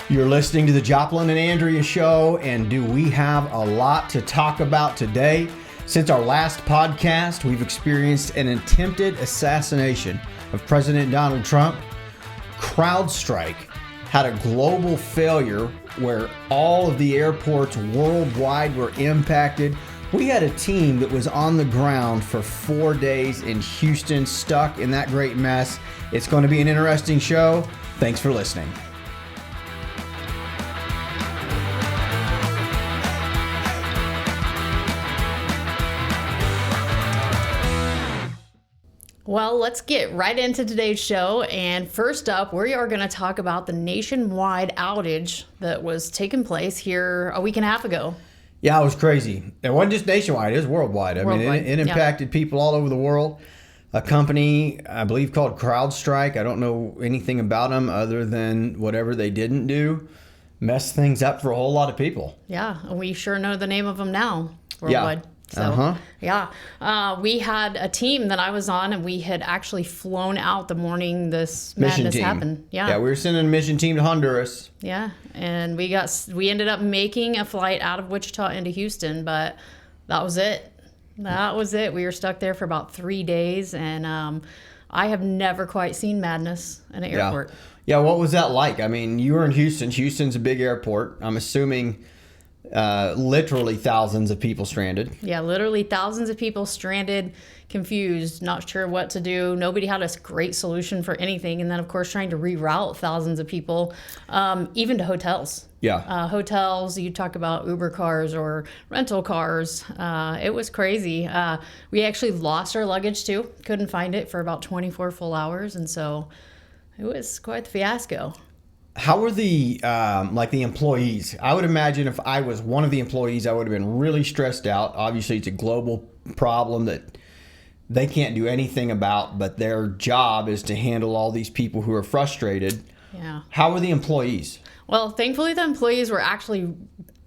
You're listening to the Joplin and Andrea show, and do we have a lot to talk about today? Since our last podcast, we've experienced an attempted assassination of President Donald Trump. CrowdStrike had a global failure where all of the airports worldwide were impacted. We had a team that was on the ground for 4 days in Houston, stuck in that great mess. It's going to be an interesting show. Thanks for listening. Well, let's get right into today's show. And first up, we are going to talk about the nationwide outage that was taking place here a week and a half ago. Yeah, it was crazy. It wasn't just nationwide, it was worldwide. I mean, it impacted people all over the world. A company, I believe, called CrowdStrike. I don't know anything about them other than whatever they didn't do messed things up for a whole lot of people. Yeah, we sure know the name of them now worldwide. Yeah. So, we had a team that I was on, and we had actually flown out the morning this madness happened. Yeah, we were sending a mission team to Honduras. Yeah, and we ended up making a flight out of Wichita into Houston, but that was it. We were stuck there for about 3 days, and I have never quite seen madness in an airport. Yeah, what was that like? I mean, you were in Houston. Houston's a big airport. I'm assuming literally thousands of people stranded. Yeah, literally thousands of people stranded, confused, not sure what to do. Nobody had a great solution for anything. And then, of course, trying to reroute thousands of people, even to hotels. Yeah. Hotels, you talk about Uber cars or rental cars. It was crazy. We actually lost our luggage, too. Couldn't find it for about 24 full hours. And so it was quite the fiasco. How were the the employees? I would imagine if I was one of the employees, I would have been really stressed out. Obviously, it's a global problem that they can't do anything about, but their job is to handle all these people who are frustrated. Yeah. How were the employees? Well, thankfully, the employees were actually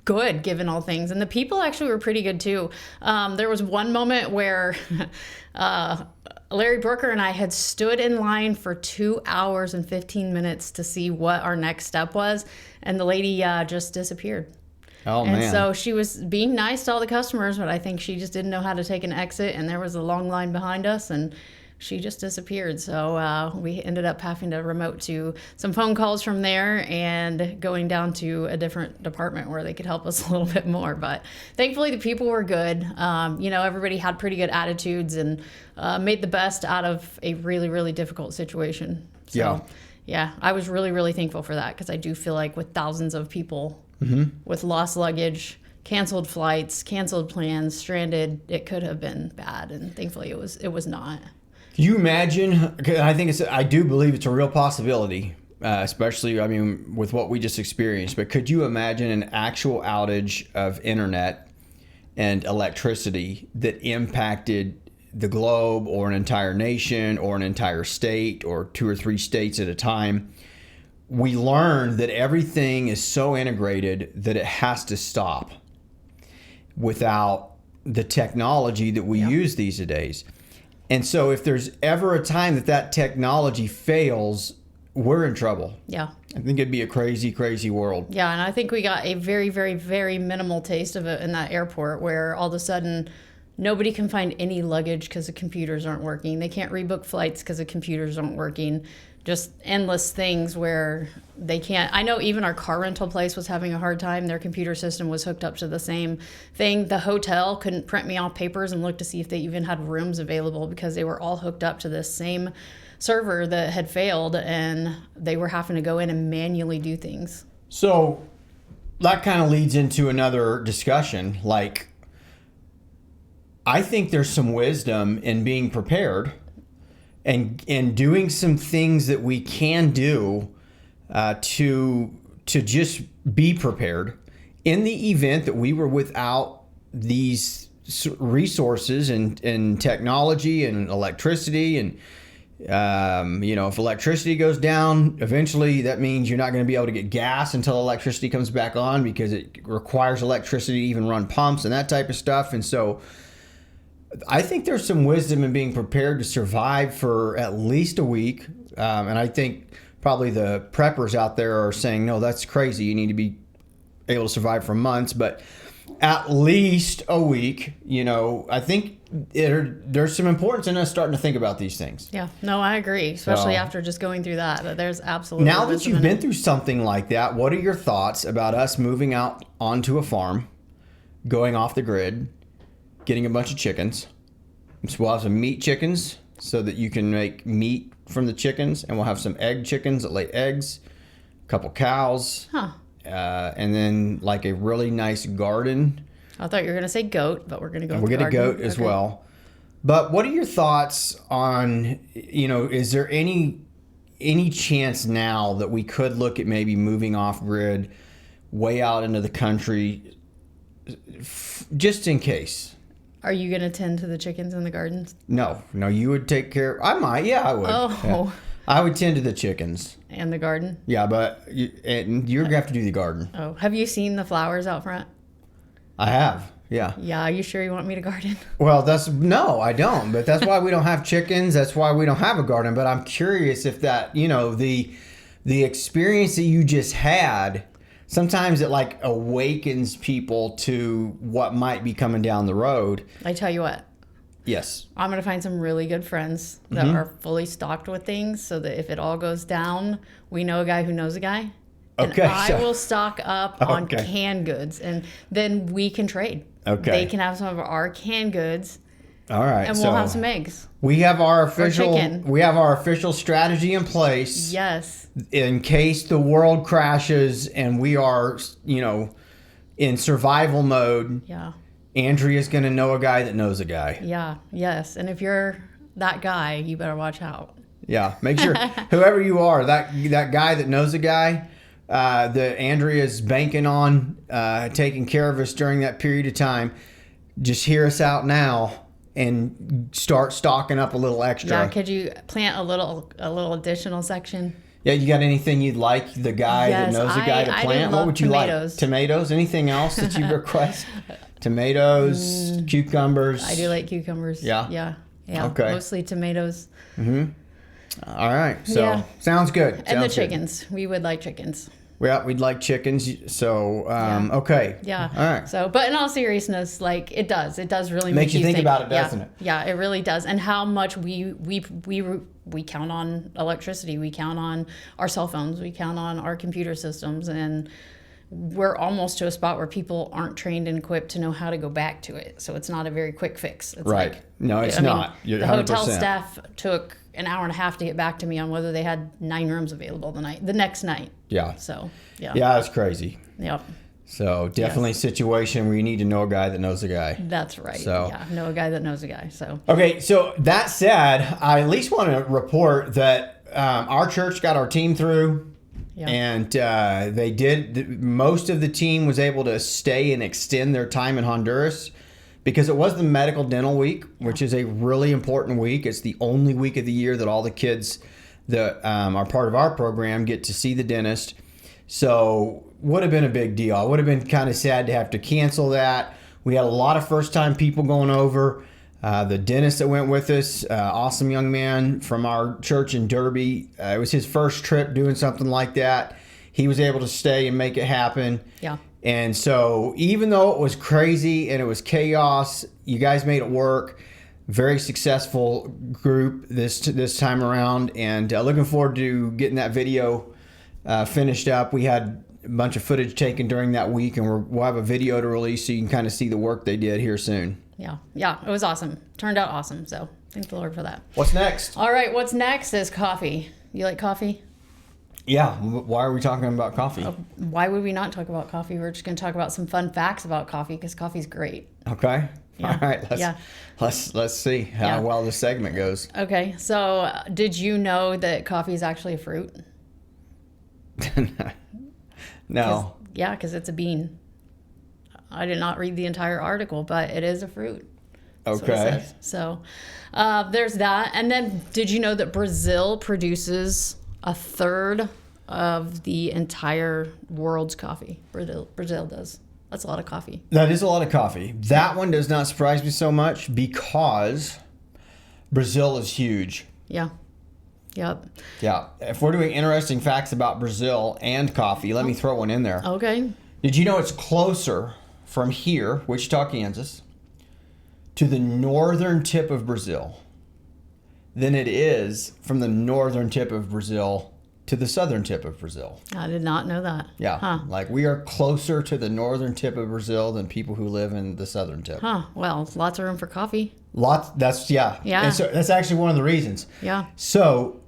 good given all things, and the people actually were pretty good too. There was one moment where Larry Brooker and I had stood in line for 2 hours and 15 minutes to see what our next step was, and the lady just disappeared. Oh, man. And so she was being nice to all the customers, but I think she just didn't know how to take an exit, and there was a long line behind us, and she just disappeared. So we ended up having to remote to some phone calls from there and going down to a different department where they could help us a little bit more. But thankfully, the people were good. Everybody had pretty good attitudes and made the best out of a really, really difficult situation. So, yeah, I was really, really thankful for that, because I do feel like with thousands of people with lost luggage, canceled flights, canceled plans, stranded, it could have been bad. And thankfully, it was not. Can you imagine? I do believe it's a real possibility, especially, with what we just experienced. But could you imagine an actual outage of internet and electricity that impacted the globe or an entire nation or an entire state or 2 or 3 states at a time? We learned that everything is so integrated that it has to stop without the technology that we use these days. And so if there's ever a time that technology fails, we're in trouble. Yeah. I think it'd be a crazy, crazy world. Yeah, and I think we got a very, very, very minimal taste of it in that airport, where all of a sudden nobody can find any luggage because the computers aren't working. They can't rebook flights because the computers aren't working. Just endless things where they can't. I know even our car rental place was having a hard time. Their computer system was hooked up to the same thing. The hotel couldn't print me off papers and look to see if they even had rooms available, because they were all hooked up to this same server that had failed, and they were having to go in and manually do things. So that kind of leads into another discussion. I think there's some wisdom in being prepared and doing some things that we can do to just be prepared in the event that we were without these resources and technology and electricity. And if electricity goes down, eventually that means you're not going to be able to get gas until electricity comes back on, because it requires electricity to even run pumps and that type of stuff. And so I think there's some wisdom in being prepared to survive for at least a week. And I think probably the preppers out there are saying, no, that's crazy. You need to be able to survive for months, but at least a week. I think there's some importance in us starting to think about these things. Yeah, no, I agree, especially after just going through that. There's absolutely now that you've been through something like that, what are your thoughts about us moving out onto a farm, going off the grid, getting a bunch of chickens? So we'll have some meat chickens so that you can make meat from the chickens, and we'll have some egg chickens that lay eggs, a couple cows, and then like a really nice garden. I thought you were going to say goat, but we're going to go with we'll get garden. a goat as well. But what are your thoughts on, is there any chance now that we could look at maybe moving off grid way out into the country just in case? Are you going to tend to the chickens in the gardens? No, you would take care. I might, I would. Oh. Yeah. I would tend to the chickens. And the garden? Yeah, but you're going to have to do the garden. Oh, have you seen the flowers out front? I have, yeah. Yeah, are you sure you want me to garden? Well, no, I don't. But that's why we don't have chickens. That's why we don't have a garden. But I'm curious if that, the experience that you just had, sometimes it like awakens people to what might be coming down the road. I tell you what. Yes. I'm going to find some really good friends that are fully stocked with things so that if it all goes down, we know a guy who knows a guy. And Okay. I will stock up on canned goods, and then we can trade. Okay. They can have some of our canned goods. All right. And we'll have some eggs. We have our official chicken. We have our official strategy in place. Yes. In case the world crashes and we are, in survival mode. Yeah. Andrea's going to know a guy that knows a guy. Yeah. Yes. And if you're that guy, you better watch out. Yeah. Make sure whoever you are, that guy that knows a guy, that Andrea's banking on taking care of us during that period of time, just hear us out now and start stocking up a little extra. Yeah, could you plant a little additional section? Yeah, you got anything you'd like the guy that knows a guy to plant? What would you like? Tomatoes? Anything else that you request? Tomatoes, cucumbers. I do like cucumbers. Yeah. Yeah. Okay. Mostly tomatoes. All right. So sounds good. And the chickens. We would like chickens. Well, we'd like chickens. So, okay. Yeah. All right. So, but in all seriousness, like it does really make you think about it, doesn't it? Yeah, it really does. And how much we count on electricity, we count on our cell phones, we count on our computer systems, and we're almost to a spot where people aren't trained and equipped to know how to go back to it. So it's not a very quick fix. It's right. Like, no, it's not. You're the 100%. hotel staff took an hour and a half to get back to me on whether they had 9 rooms available the next night. Yeah. So, yeah. Yeah, it's crazy. Yep. So definitely a situation where you need to know a guy that knows a guy. That's right. So. Yeah, know a guy that knows a guy. So. Okay, so that said, I at least want to report that our church got our team through. Yeah. And they did. Most of the team was able to stay and extend their time in Honduras because it was the medical dental week, which is a really important week. It's the only week of the year that all the kids that are part of our program get to see the dentist. So would have been a big deal. It would have been kind of sad to have to cancel that. We had a lot of first-time people going over. The dentist that went with us, awesome young man from our church in Derby. It was his first trip doing something like that. He was able to stay and make it happen. Yeah. And so even though it was crazy and it was chaos, you guys made it work. Very successful group this time around, and looking forward to getting that video finished up. We had a bunch of footage taken during that week, and we'll have a video to release so you can kind of see the work they did here soon. Yeah, it was awesome. Turned out awesome. So thank the Lord for that. What's next? All right, what's next is coffee. You like coffee? Yeah. Why are we talking about coffee? Why would we not talk about coffee? We're just going to talk about some fun facts about coffee because coffee's great. Okay. Yeah. All right. Let's see how well this segment goes. Okay. So, did you know that coffee is actually a fruit? No. Yeah, because it's a bean. I did not read the entire article, but it is a fruit. That's what it Okay. says. So, there's that. And then, did you know that Brazil produces a third of the entire world's coffee? Brazil does. That's a lot of coffee. That is a lot of coffee. That one does not surprise me so much because Brazil is huge. Yeah. Yep. Yeah. If we're doing interesting facts about Brazil and coffee, let me throw one in there. Okay. Did you know it's closer from here, Wichita, Kansas, to the northern tip of Brazil than it is from the northern tip of Brazil to the southern tip of Brazil? I did not know that. Yeah. Huh. Like we are closer to the northern tip of Brazil than people who live in the southern tip. Huh. Well, lots of room for coffee. Yeah. Yeah. And so that's actually one of the reasons. Yeah. So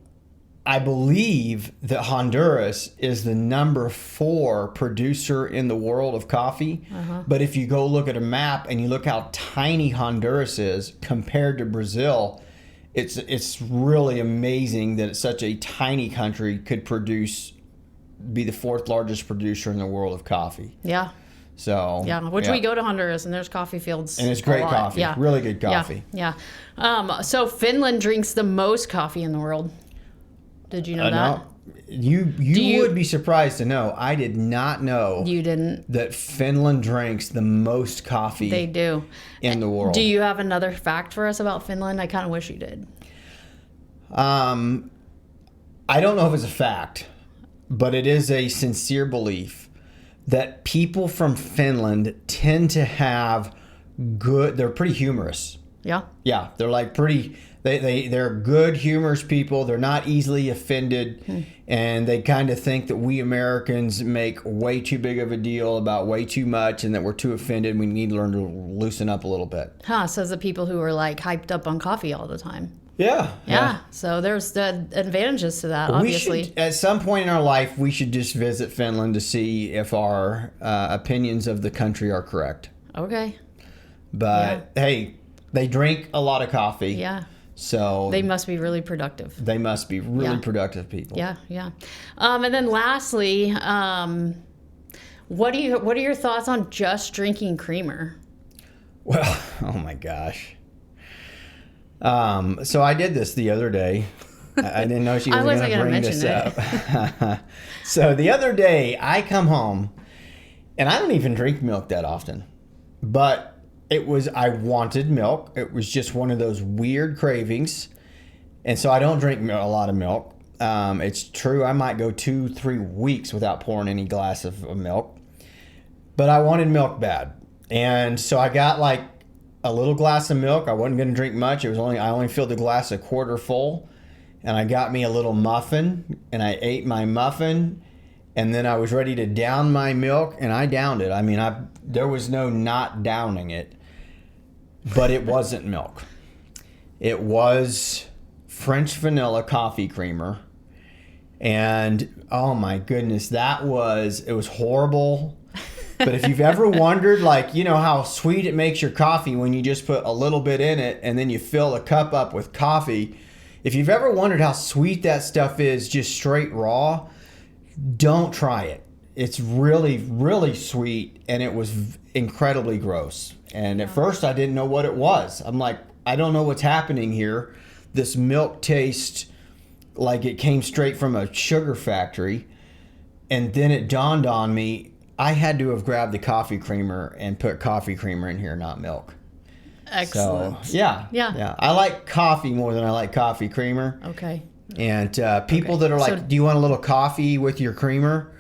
I believe that Honduras is the number 4 producer in the world of coffee. But if you go look at a map and you look how tiny Honduras is compared to Brazil, it's really amazing that such a tiny country could be the 4th largest producer in the world of coffee. Yeah. So Yeah, we go to Honduras and there's coffee fields. And it's great coffee. Yeah. Really good coffee. Yeah. So Finland drinks the most coffee in the world. Did you know that? No. You would be surprised to know. I did not know You didn't. that Finland drinks the most coffee They do. in the world. Do you have another fact for us about Finland? I kind of wish you did. I don't know if it's a fact, but it is a sincere belief that people from Finland tend to have they're pretty humorous. Yeah. Yeah, they're like they're good, humorous people. They're not easily offended, and they kind of think that we Americans make way too big of a deal about way too much, and that we're too offended. We need to learn to loosen up a little bit. Says the people who are like hyped up on coffee all the time. Yeah. So there's the advantages to that, obviously. We should, at some point in our life, we should just visit Finland to see if our opinions of the country are correct. Okay. But hey, they drink a lot of coffee. Yeah. So They must be really productive. they must be really productive people. Yeah. And then lastly, what are your thoughts on just drinking creamer? Well, oh my gosh. So I did this the other day. I didn't know she was going to bring this up. So the other day I come home, and I don't even drink milk that often, but I wanted milk. It was just one of those weird cravings. And so I don't drink a lot of milk. It's true, I might go 2-3 weeks without pouring any glass of milk, but I wanted milk bad. And so I got like a little glass of milk. I wasn't going to drink much. I only filled the glass a quarter full, and I got me a little muffin, and I ate my muffin, and then I was ready to down my milk, and I downed it. I mean, there was no not downing it, but it wasn't milk. It was French vanilla coffee creamer, and oh my goodness, it was horrible. But if you've ever wondered, like, you know how sweet it makes your coffee when you just put a little bit in it and then you fill a cup up with coffee, if you've ever wondered how sweet that stuff is just straight raw, don't try it. It's really, really sweet, and it was incredibly gross. And at first I didn't know what it was. I'm like, I don't know what's happening here. This milk tastes like it came straight from a sugar factory. And then it dawned on me, I had to have grabbed the coffee creamer and put coffee creamer in here, not milk. Excellent. So, yeah. I like coffee more than I like coffee creamer. Okay. And people that are like, do you want a little coffee with your creamer?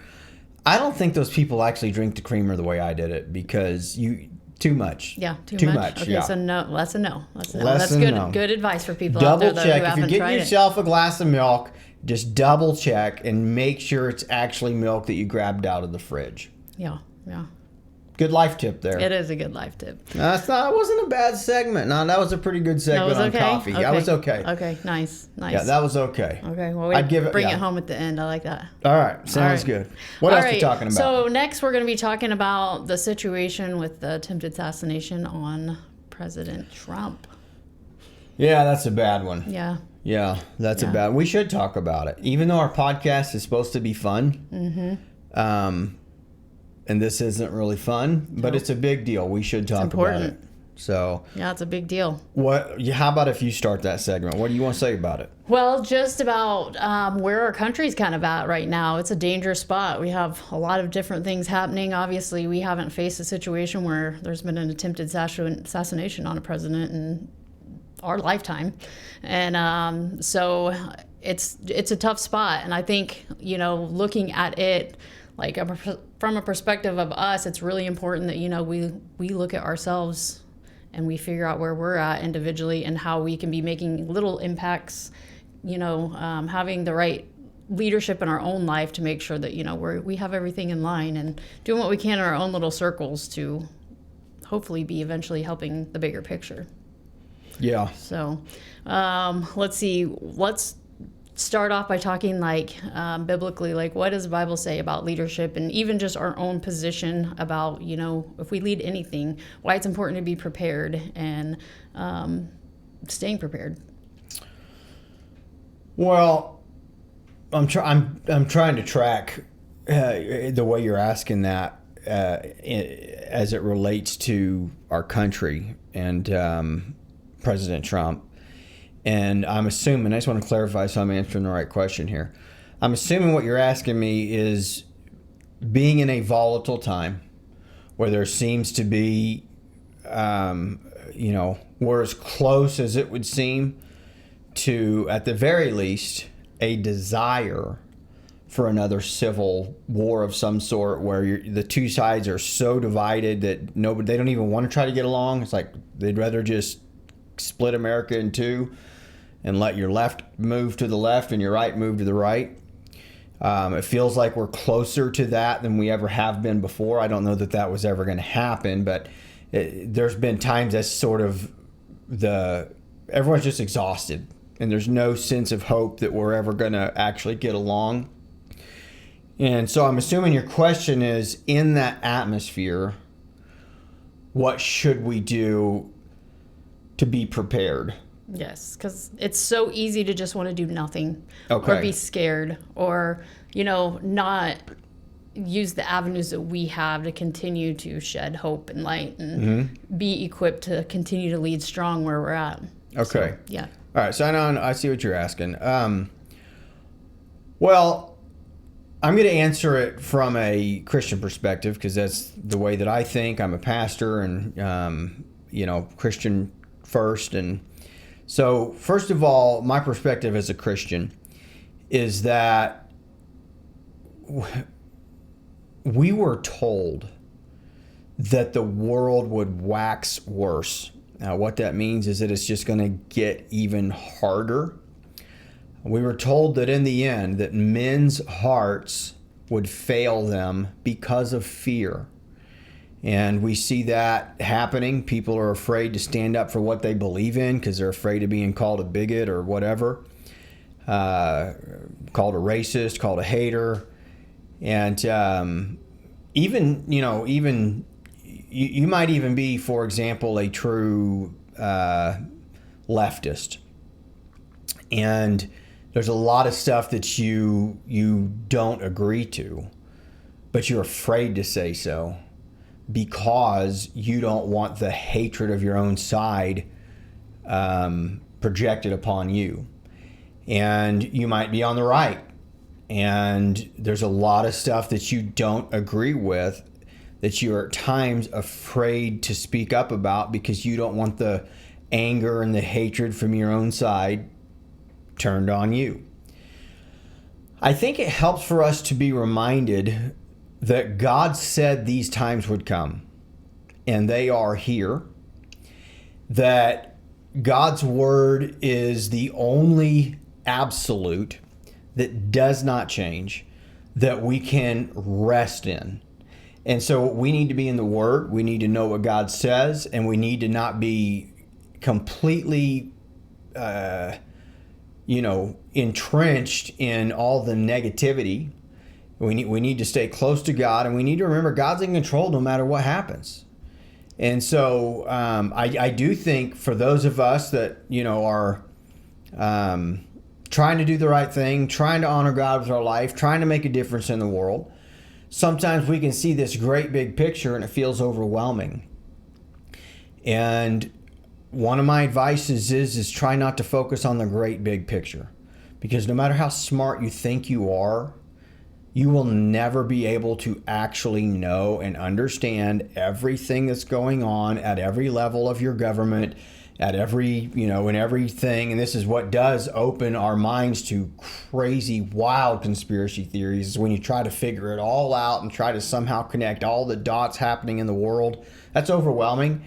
I don't think those people actually drink the creamer the way I did it, because too much. Yeah, too much. Okay, yeah. so no, that's a no. That's Less good. no. Good advice for people Double out there check. who If you're haven't getting tried yourself a glass of milk, just double check and make sure it's actually milk that you grabbed out of the fridge. Yeah. Good life tip there. It is a good life tip. It wasn't a bad segment. No, that was a pretty good segment on coffee. Okay. I was okay. Okay, nice. Yeah, that was okay. Okay, well, I'd give it, bring it home at the end. I like that. All right, sounds good. What else are we talking about? So next we're going to be talking about the situation with the attempted assassination on President Trump. Yeah, that's a bad one. Yeah, that's a bad one. We should talk about it. Even though our podcast is supposed to be fun, and this isn't really fun, but it's a big deal. We should talk about it. So yeah, it's a big deal. How about if you start that segment? What do you want to say about it? Well, just about where our country's kind of at right now. It's a dangerous spot. We have a lot of different things happening. Obviously, we haven't faced a situation where there's been an attempted assassination on a president in our lifetime. And so it's a tough spot. And I think, looking at it like from a perspective of us, it's really important that, we look at ourselves and we figure out where we're at individually and how we can be making little impacts, having the right leadership in our own life to make sure that, we have everything in line and doing what we can in our own little circles to hopefully be eventually helping the bigger picture. Yeah. So let's see. Let's start off by talking biblically, what does the Bible say about leadership and even just our own position about, if we lead anything, why it's important to be prepared and staying prepared. Well, I'm trying to track the way you're asking that as it relates to our country and President Trump. And I'm assuming, I just want to clarify so I'm answering the right question here. I'm assuming what you're asking me is, being in a volatile time where there seems to be, we're as close as it would seem to, at the very least, a desire for another civil war of some sort, where the two sides are so divided that they don't even want to try to get along. It's like they'd rather just split America in two and let your left move to the left and your right move to the right. It feels like we're closer to that than we ever have been before. I don't know that was ever going to happen, but there's been times that's sort of everyone's just exhausted and there's no sense of hope that we're ever going to actually get along. And so I'm assuming your question is, in that atmosphere, what should we do to be prepared? Yes, because it's so easy to just want to do nothing Okay. or be scared or, not use the avenues that we have to continue to shed hope and light and be equipped to continue to lead strong where we're at. Okay. So, yeah. All right. So I see what you're asking. Well, I'm going to answer it from a Christian perspective because that's the way that I think. I'm a pastor and, Christian first. And so, first of all, my perspective as a Christian is that we were told that the world would wax worse. Now, what that means is that it's just going to get even harder. We were told that in the end, that men's hearts would fail them because of fear. And we see that happening. People are afraid to stand up for what they believe in because they're afraid of being called a bigot or whatever, called a racist, called a hater. And even you might even be, for example, a true leftist. And there's a lot of stuff that you don't agree to, but you're afraid to say so because you don't want the hatred of your own side projected upon you. And you might be on the right, and there's a lot of stuff that you don't agree with that you're at times afraid to speak up about because you don't want the anger and the hatred from your own side turned on you. I think it helps for us to be reminded that God said these times would come, and they are here. That God's word is the only absolute that does not change, that we can rest in. And so we need to be in the word. We need to know what God says, and we need to not be completely entrenched in all the negativity. We need to stay close to God, and we need to remember God's in control no matter what happens. And so I do think for those of us that are trying to do the right thing, trying to honor God with our life, trying to make a difference in the world, sometimes we can see this great big picture and it feels overwhelming. And one of my advices is try not to focus on the great big picture, because no matter how smart you think you are, you will never be able to actually know and understand everything that's going on at every level of your government, at every, in everything. And this is what does open our minds to crazy, wild conspiracy theories, is when you try to figure it all out and try to somehow connect all the dots happening in the world. That's overwhelming.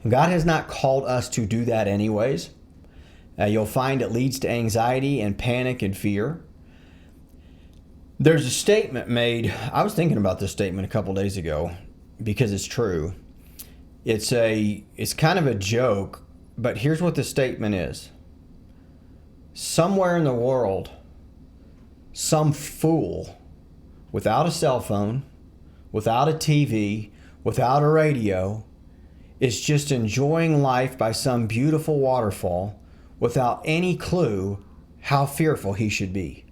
God has not called us to do that anyways. You'll find it leads to anxiety and panic and fear. There's a statement made. I was thinking about this statement a couple days ago because it's true. It's kind of a joke, but here's what the statement is. Somewhere in the world, some fool without a cell phone, without a TV, without a radio, is just enjoying life by some beautiful waterfall without any clue how fearful he should be.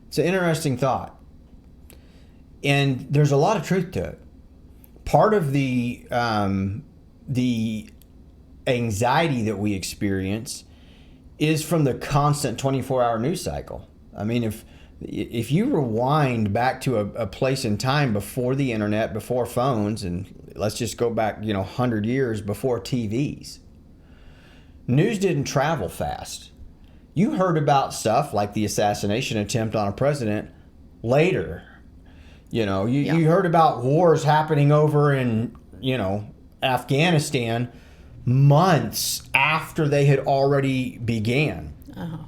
It's an interesting thought. And there's a lot of truth to it. Part of the anxiety that we experience is from the constant 24-hour news cycle. I mean, if you rewind back to a place in time before the internet, before phones, and let's just go back, 100 years before TVs, news didn't travel fast. You heard about stuff like the assassination attempt on a president later. You heard about wars happening over in, Afghanistan months after they had already began. Uh-huh.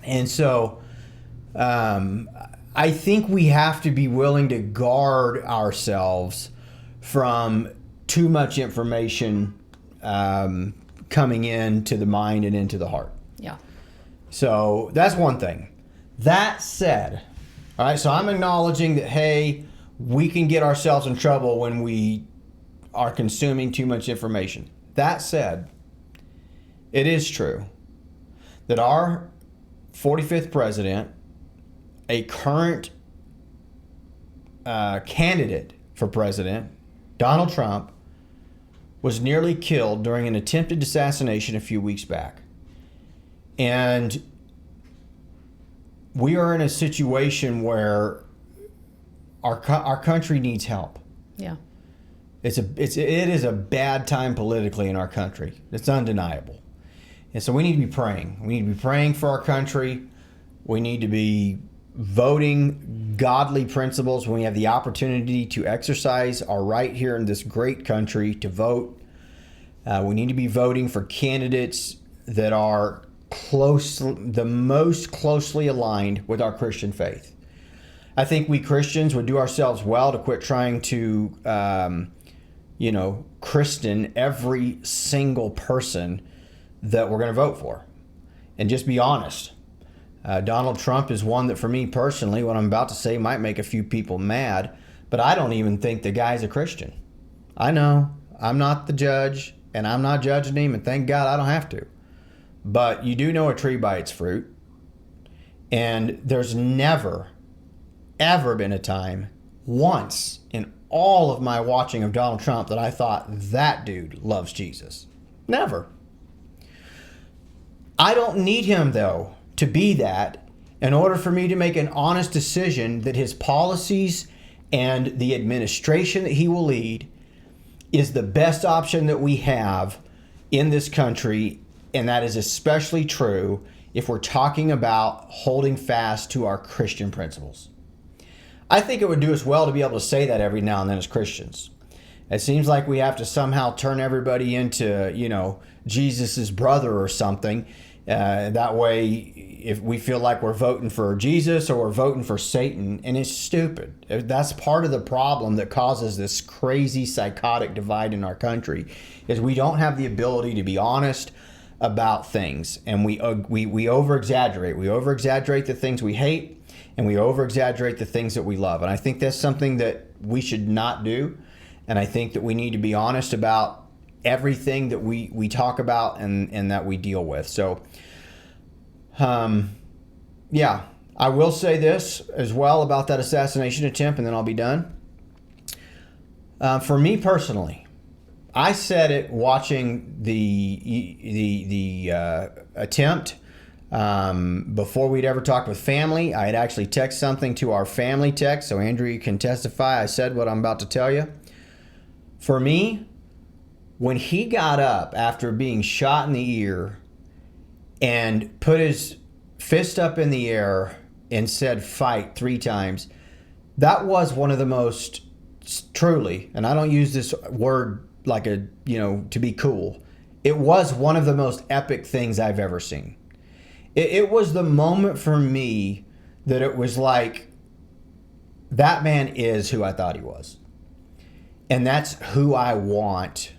And so I think we have to be willing to guard ourselves from too much information coming into the mind and into the heart. Yeah. So that's one thing. That said, all right, so I'm acknowledging that, hey, we can get ourselves in trouble when we are consuming too much information. That said, it is true that our 45th president, a current candidate for president, Donald Trump, was nearly killed during an attempted assassination a few weeks back. And we are in a situation where our country needs help. Yeah. It is a bad time politically in our country. It's undeniable. And so we need to be praying. We need to be praying for our country. We need to be voting godly principles when we have the opportunity to exercise our right here in this great country to vote. We need to be voting for candidates that are the most closely aligned with our Christian faith. I think we Christians would do ourselves well to quit trying to, Christian every single person that we're going to vote for. And just be honest. Donald Trump is one that, for me personally, what I'm about to say might make a few people mad, but I don't even think the guy's a Christian. I know. I'm not the judge, and I'm not judging him, and thank God I don't have to. But you do know a tree by its fruit. And there's never, ever been a time, once in all of my watching of Donald Trump, that I thought that dude loves Jesus. Never. I don't need him, though, to be that in order for me to make an honest decision that his policies and the administration that he will lead is the best option that we have in this country. And that is especially true if we're talking about holding fast to our Christian principles. I think it would do us well to be able to say that every now and then as Christians. It seems like we have to somehow turn everybody into, Jesus's brother or something. That way, if we feel like we're voting for Jesus or we're voting for Satan, and it's stupid. That's part of the problem that causes this crazy psychotic divide in our country, is we don't have the ability to be honest about things, and we over-exaggerate. We over-exaggerate the things we hate, and we over-exaggerate the things that we love. And I think that's something that we should not do. And I think that we need to be honest about everything that we talk about and that we deal with. So, yeah, I will say this as well about that assassination attempt, and then I'll be done. For me personally, I said it watching the attempt before we'd ever talked with family. I had actually texted something to our family text, so Andrea can testify. I said what I'm about to tell you. For me, when he got up after being shot in the ear and put his fist up in the air and said fight 3 times, that was one of the most, truly, and I don't use this word like a, to be cool, it was one of the most epic things I've ever seen. It was the moment for me that it was like, that man is who I thought he was. And that's who I want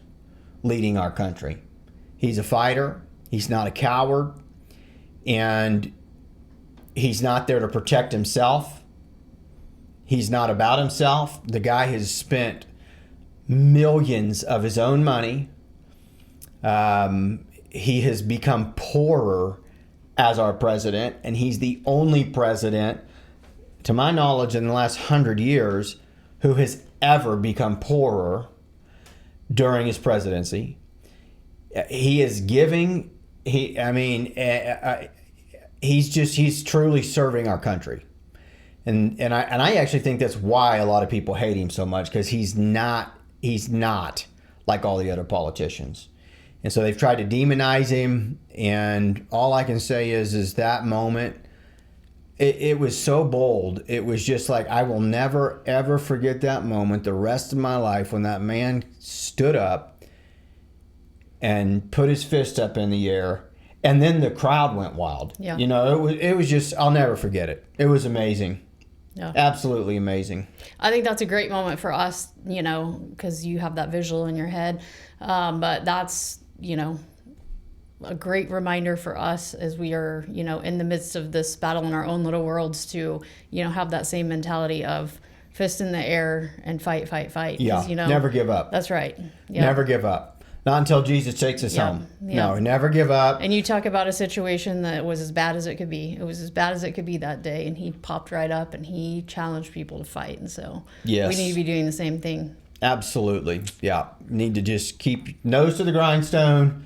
leading our country. He's a fighter. He's not a coward. And he's not there to protect himself. He's not about himself. The guy has spent millions of his own money. He has become poorer as our president, and he's the only president, to my knowledge, in the last 100 years who has ever become poorer during his presidency. He is giving. He's truly serving our country, and I actually think that's why a lot of people hate him so much, because he's not like all the other politicians. And so they've tried to demonize him, and all I can say is that moment, it was so bold. It was just like, I will never, ever forget that moment the rest of my life, when that man stood up and put his fist up in the air, and then the crowd went wild. Yeah. It was just, I'll never forget it. It was amazing. Yeah. Absolutely amazing. I think that's a great moment for us, because you have that visual in your head. But that's, a great reminder for us as we are, in the midst of this battle in our own little worlds to, have that same mentality of fist in the air and fight. Yeah. Never give up. That's right. Yeah. Never give up. Not until Jesus takes us home. Yeah. No, never give up. And you talk about a situation that was as bad as it could be. It was as bad as it could be that day. And he popped right up and he challenged people to fight. And so yes, we need to be doing the same thing. Absolutely. Yeah. Need to just keep nose to the grindstone,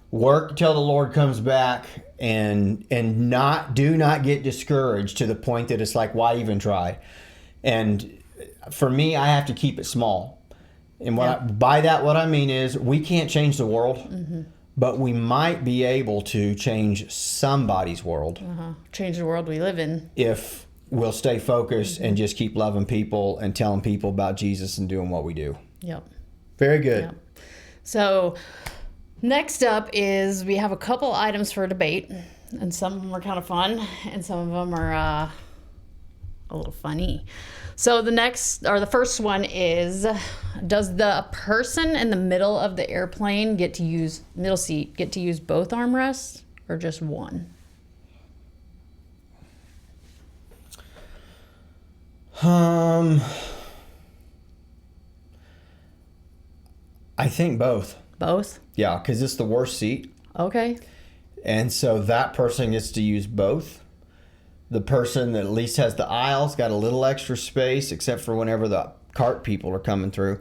work until the Lord comes back, and do not get discouraged to the point that it's like, why even try? And for me, I have to keep it small. And by that, what I mean is, we can't change the world, mm-hmm. but we might be able to change somebody's world. Change the world we live in. If we'll stay focused, mm-hmm. and just keep loving people and telling people about Jesus and doing what we do. Yep. Very good. Yep. So next up is, we have a couple items for debate, and some of them are kind of fun, and some of them are a little funny. So the first one is, does the person in the middle of the airplane middle seat get to use both armrests or just one? I think both. Both? Yeah, because it's the worst seat. Okay. And so that person gets to use both. The person that at least has the aisles got a little extra space, except for whenever the cart people are coming through.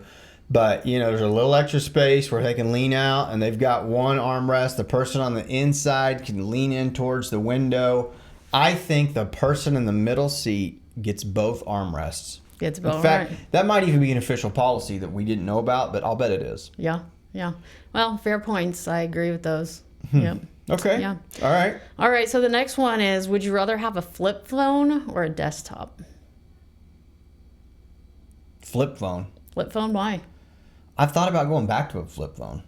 But, there's a little extra space where they can lean out, and they've got one armrest. The person on the inside can lean in towards the window. I think the person in the middle seat gets both armrests. Gets both. In fact, right. That might even be an official policy that we didn't know about, but I'll bet it is. Yeah. Well, fair points. I agree with those. Yep. Okay. Yeah. All right. So the next one is, would you rather have a flip phone or a desktop? Flip phone. Flip phone? Why? I've thought about going back to a flip phone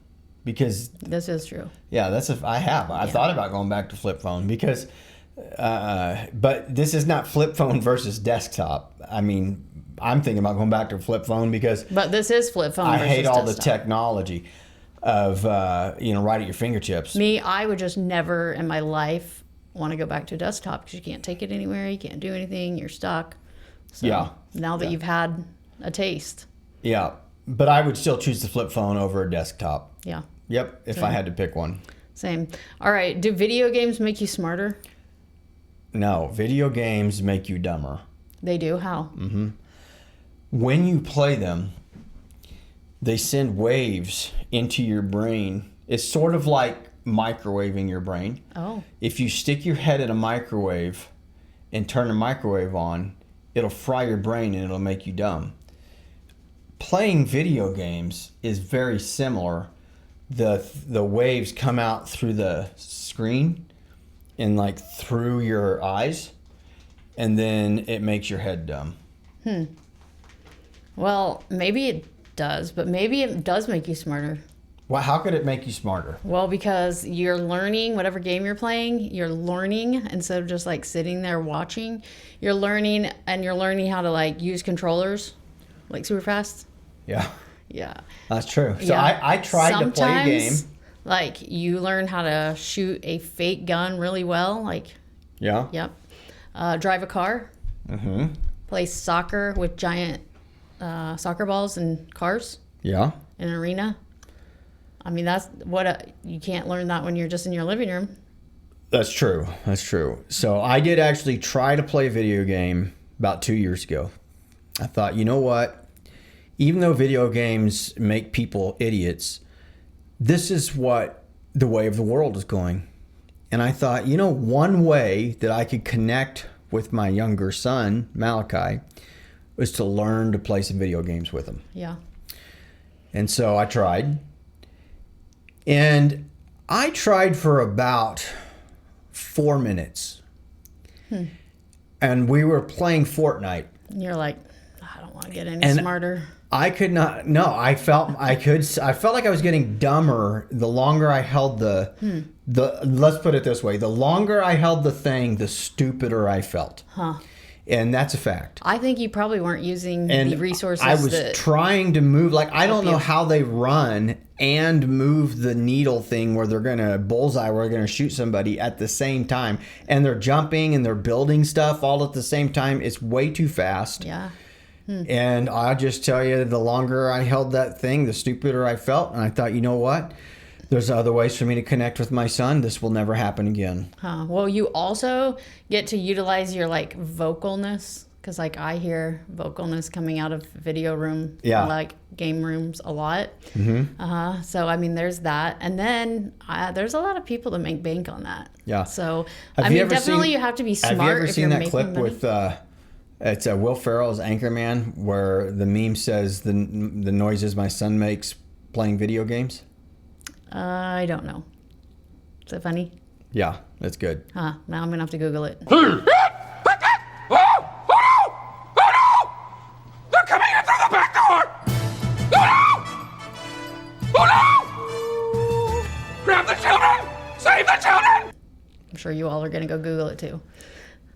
because this is true. Yeah, I have. I've thought about going back to flip phone because, but this is not flip phone versus desktop. I mean, I'm thinking about going back to flip phone because. But this is flip phone. I versus hate all desktop. the technology of right at your fingertips. Me, I would just never in my life want to go back to a desktop because you can't take it anywhere, you can't do anything, you're stuck. So now that you've had a taste. Yeah, but I would still choose the flip phone over a desktop. Yeah. Yep, if I had to pick one. Same. All right, do video games make you smarter? No, video games make you dumber. They do? How? Mm-hmm. When you play them, they send waves into your brain. It's sort of like microwaving your brain. Oh. If you stick your head in a microwave and turn the microwave on, it'll fry your brain and it'll make you dumb. Playing video games is very similar the waves come out through the screen and like through your eyes, and then it makes your head dumb. Well, maybe it does, but maybe it does make you smarter. Well, how could it make you smarter? Well, because you're learning whatever game you're playing, you're learning instead of just like sitting there watching. You're learning, and you're learning how to like use controllers like super fast. Yeah, Yeah. that's true. So Yeah. I tried to play a game. Like you learn how to shoot a fake gun really well. Like, Yeah. yep. Drive a car. Mm-hmm. Play soccer with giant soccer balls and cars Yeah. in an arena. I mean, that's you can't learn that when you're just in your living room. That's true. That's true. So I did actually try to play a video game about 2 years ago. I thought, you know what? Even though video games make people idiots, this is what the way of the world is going. And I thought, you know, one way that I could connect with my younger son, Malachi, was to learn to play some video games with him. Yeah. And so I tried. And I tried for about 4 minutes. And we were playing Fortnite. And you're like, I don't want to get any smarter. I could not. No, I felt like I was getting dumber the longer I held the. Let's put it this way: the longer I held the thing, the stupider I felt. Huh. And that's a fact. I think you probably weren't using And the resources. I was trying to move. Like, I don't know how they run and move the needle thing where they're gonna bullseye, where they're gonna shoot somebody at the same time, and they're jumping and they're building stuff all at the same time. It's way too fast. Yeah. And I just tell you, the longer I held that thing, the stupider I felt. And I thought, you know what? There's other ways for me to connect with my son. This will never happen again. Huh. Well, you also get to utilize your like vocalness, because like I hear vocalness coming out of video room, like game rooms a lot. So I mean, there's that, and then there's a lot of people that make bank on that. Yeah. So Have you definitely you have to be smart. Have you ever if seen you're that clip money. with? It's Will Ferrell's Anchorman, where the meme says the noises my son makes playing video games. I don't know. Is it funny? Yeah, that's good. Huh. Now I'm gonna have to Google it. Oh no! They're coming in through the back door! Oh no! Grab the children! Save the children! I'm sure you all are gonna go Google it too.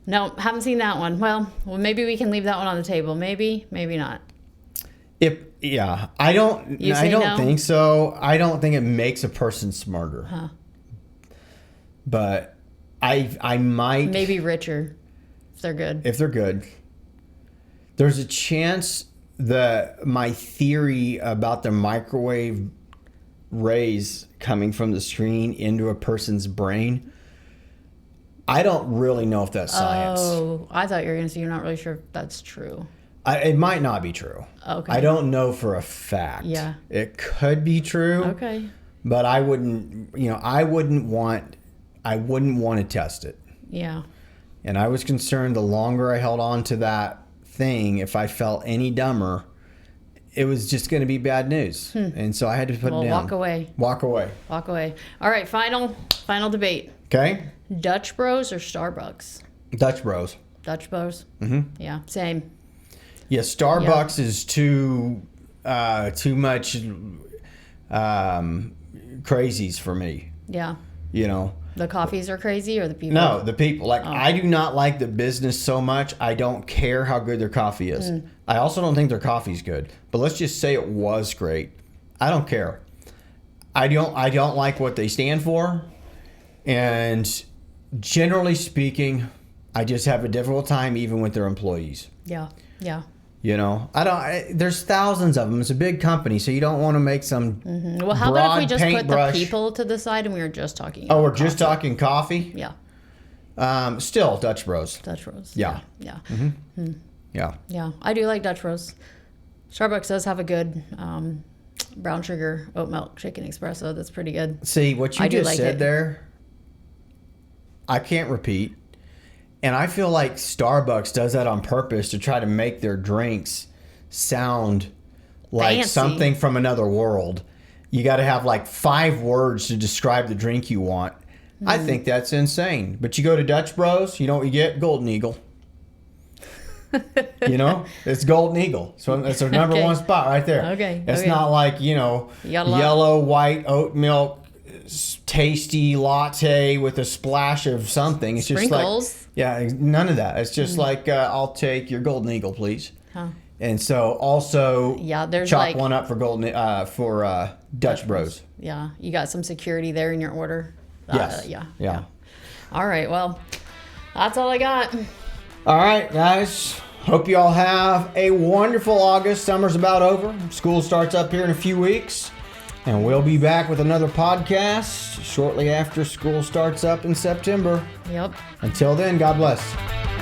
No, haven't seen that one. Well, maybe we can leave that one on the table. Maybe, maybe not. I don't no? think so. I don't think it makes a person smarter. Huh. But I might, Maybe richer if they're good. if they're good. There's a chance that my theory about the microwave rays coming from the screen into a person's brain, I don't really know if that's science. Oh, I thought you were gonna say you're not really sure if that's true. It might not be true. Okay. I don't know for a fact. Yeah. It could be true. Okay. But I wouldn't want to test it. Yeah. And I was concerned the longer I held on to that thing, if I felt any dumber, it was just going to be bad news. And so I had to put it down. Walk away. Walk away. Walk away. All right, final debate. Okay? Dutch Bros or Starbucks? Dutch Bros. Dutch Bros? Mm-hmm. Yeah, same. Yeah, Starbucks is too much crazies for me. Yeah. You know? The coffees are crazy or the people? No, the people. Like, I do not like the business so much. I don't care how good their coffee is. I also don't think their coffee's good. But let's just say it was great. I don't care. I don't like what they stand for. And generally speaking, I just have a difficult time even with their employees. Yeah. Yeah. You know, there's thousands of them. It's a big company, so you don't want to make some Well, how about if we just put the paintbrush. people to the side and we were just talking? Oh, we're about just coffee? talking coffee? Yeah. Still Dutch Bros. Dutch Bros. Yeah. Yeah. Yeah. Yeah. I do like Dutch Bros. Starbucks does have a good brown sugar oat milk chicken espresso. That's pretty good. See, what you I do just like said it. there, I can't repeat. And I feel like Starbucks does that on purpose to try to make their drinks sound like Fancy. something from another world. you got to have like 5 words to describe the drink you want. I think that's insane. But you go to Dutch Bros, you know what you get? Golden Eagle. You know, it's Golden Eagle. So it's their number one spot right there. Okay. It's not like, yellow, white, oat milk, tasty latte with a splash of something. It's Sprinkles. just like, none of that. It's just like, I'll take your Golden Eagle, please. Huh. And so also there's chop like one up for Dutch Bros. Yeah, you got some security there in your order. Yes. Yeah. All right. Well, that's all I got. All right, guys. Hope you all have a wonderful August. Summer's about over. School starts up here in a few weeks. And we'll be back with another podcast shortly after school starts up in September. Yep. Until then, God bless.